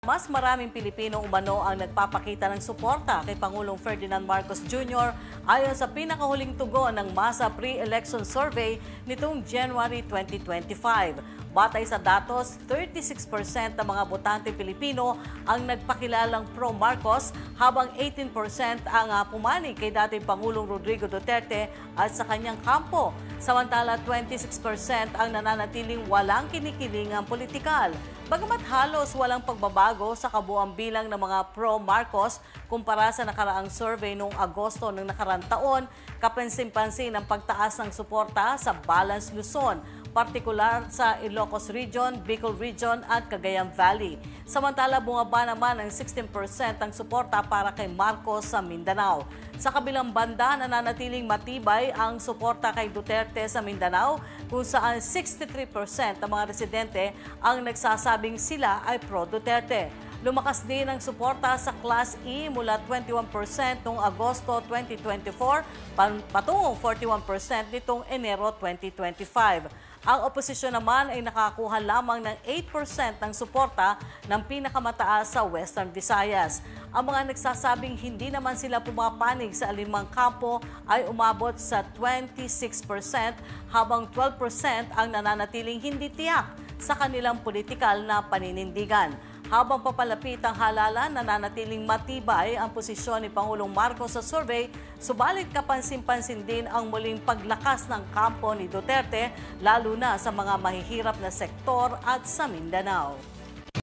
Mas maraming Pilipino umano ang nagpapakita ng suporta kay Pangulong Ferdinand Marcos Jr. ayon sa pinakahuling tugon ng MASA pre-election survey nitong January 2025. Batay sa datos, 36% ng mga botante Pilipino ang nagpakilalang pro-Marcos habang 18% ang pumani kay dating Pangulong Rodrigo Duterte at sa kanyang kampo. Samantala, 26% ang nananatiling walang kinikilingang politikal. Bagamat halos walang pagbabago sa kabuuang bilang ng mga pro-Marcos kumpara sa nakaraang survey noong Agosto ng nakaraang taon, kapansin-pansin ang pagtaas ng suporta sa Balance Luzon, partikular sa Ilocos Region, Bicol Region at Cagayan Valley. Samantala, bumaba naman ang 16% ang suporta para kay Marcos sa Mindanao. Sa kabilang banda, nananatiling matibay ang suporta kay Duterte sa Mindanao kung saan 63% ng mga residente ang nagsasabing sila ay pro-Duterte. Lumakas din ang suporta sa Class E mula 21% noong Agosto 2024 patungong 41% nitong Enero 2025. Ang oposisyon naman ay nakakuha lamang ng 8% ng suporta ng pinakamataas sa Western Visayas. Ang mga nagsasabing hindi naman sila pumapanig sa alinmang kampo ay umabot sa 26% habang 12% ang nananatiling hindi tiyak sa kanilang politikal na paninindigan. Habang papalapit ang halalan, nananatiling matibay ang posisyon ni Pangulong Marcos sa survey, subalit kapansin-pansin din ang muling paglakas ng kampo ni Duterte, lalo na sa mga mahihirap na sektor at sa Mindanao.